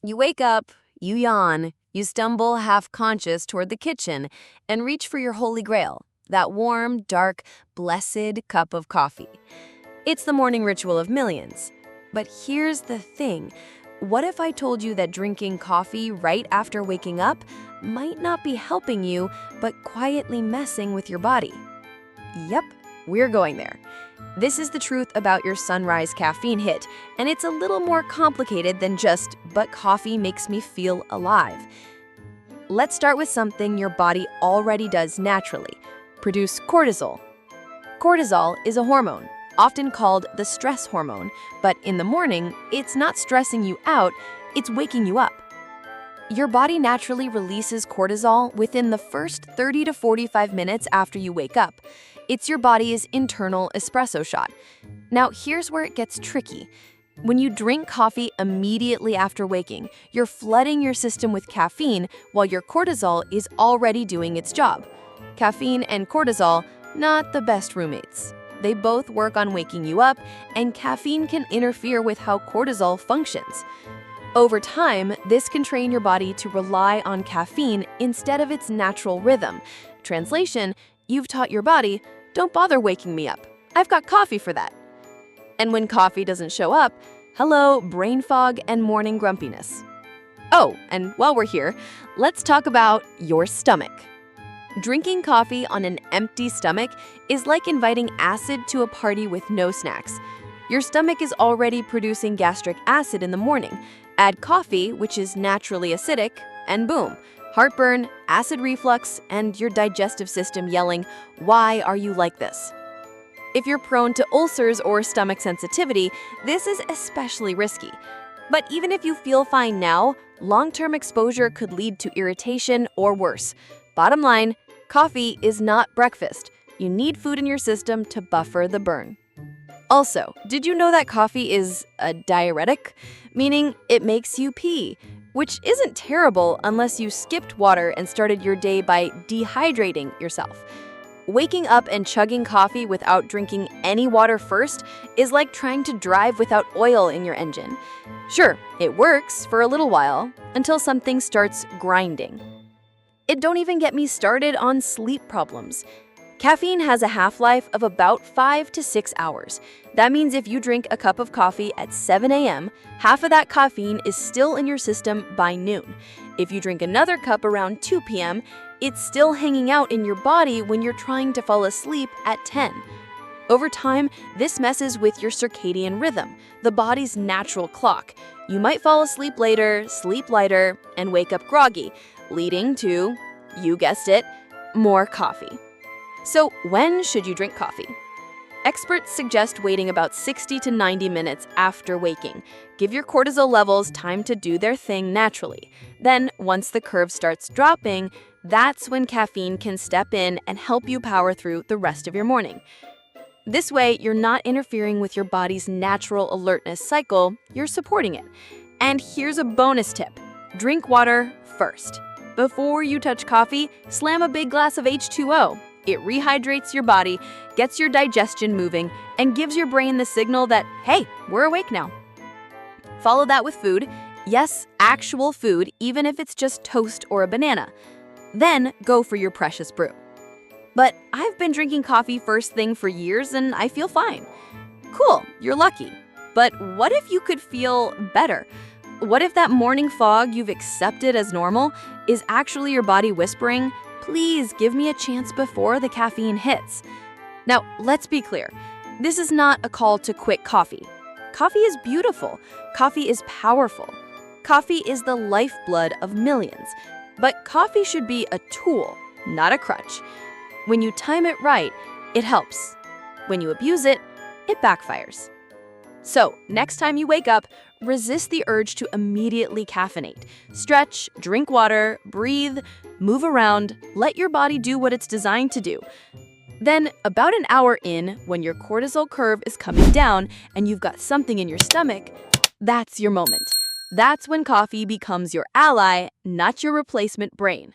You wake up, you yawn, you stumble half-conscious toward the kitchen and reach for your holy grail, that warm, dark, blessed cup of coffee. It's the morning ritual of millions. But here's the thing. What if I told you that drinking coffee right after waking up might not be helping you, but quietly messing with your body? Yep, we're going there. This is the truth about your sunrise caffeine hit, and it's a little more complicated than just, but coffee makes me feel alive. Let's start with something your body already does naturally: produce cortisol. Cortisol is a hormone, often called the stress hormone, but in the morning, it's not stressing you out, it's waking you up. Your body naturally releases cortisol within the first 30 to 45 minutes after you wake up. It's your body's internal espresso shot. Now, here's where it gets tricky. When you drink coffee immediately after waking, you're flooding your system with caffeine while your cortisol is already doing its job. Caffeine and cortisol, not the best roommates. They both work on waking you up, and caffeine can interfere with how cortisol functions. Over time, this can train your body to rely on caffeine instead of its natural rhythm. Translation, you've taught your body, don't bother waking me up. I've got coffee for that. And when coffee doesn't show up, hello, brain fog and morning grumpiness. Oh, and while we're here, let's talk about your stomach. Drinking coffee on an empty stomach is like inviting acid to a party with no snacks. Your stomach is already producing gastric acid in the morning. Add coffee, which is naturally acidic, and boom, heartburn, acid reflux, and your digestive system yelling, "Why are you like this?" If you're prone to ulcers or stomach sensitivity, this is especially risky. But even if you feel fine now, long-term exposure could lead to irritation or worse. Bottom line, coffee is not breakfast. You need food in your system to buffer the burn. Also, did you know that coffee is a diuretic? Meaning it makes you pee, which isn't terrible unless you skipped water and started your day by dehydrating yourself. Waking up and chugging coffee without drinking any water first is like trying to drive without oil in your engine. Sure, it works for a little while, until something starts grinding. It don't even get me started on sleep problems. Caffeine has a half-life of about 5 to 6 hours. That means if you drink a cup of coffee at 7 a.m., half of that caffeine is still in your system by noon. If you drink another cup around 2 p.m., it's still hanging out in your body when you're trying to fall asleep at 10. Over time, this messes with your circadian rhythm, the body's natural clock. You might fall asleep later, sleep lighter, and wake up groggy, leading to, you guessed it, more coffee. So when should you drink coffee? Experts suggest waiting about 60 to 90 minutes after waking. Give your cortisol levels time to do their thing naturally. Then, once the curve starts dropping, that's when caffeine can step in and help you power through the rest of your morning. This way, you're not interfering with your body's natural alertness cycle, you're supporting it. And here's a bonus tip. Drink water first. Before you touch coffee, slam a big glass of H2O. It rehydrates your body, gets your digestion moving, and gives your brain the signal that, hey, we're awake now. Follow that with food. Yes, actual food, even if it's just toast or a banana. Then go for your precious brew. But I've been drinking coffee first thing for years and I feel fine. Cool, you're lucky. But what if you could feel better? What if that morning fog you've accepted as normal is actually your body whispering, please give me a chance before the caffeine hits? Now, let's be clear. This is not a call to quit coffee. Coffee is beautiful. Coffee is powerful. Coffee is the lifeblood of millions. But coffee should be a tool, not a crutch. When you time it right, it helps. When you abuse it, it backfires. So, next time you wake up, resist the urge to immediately caffeinate. Stretch, drink water, breathe, move around, let your body do what it's designed to do. Then, about an hour in, when your cortisol curve is coming down and you've got something in your stomach, that's your moment. That's when coffee becomes your ally, not your replacement brain.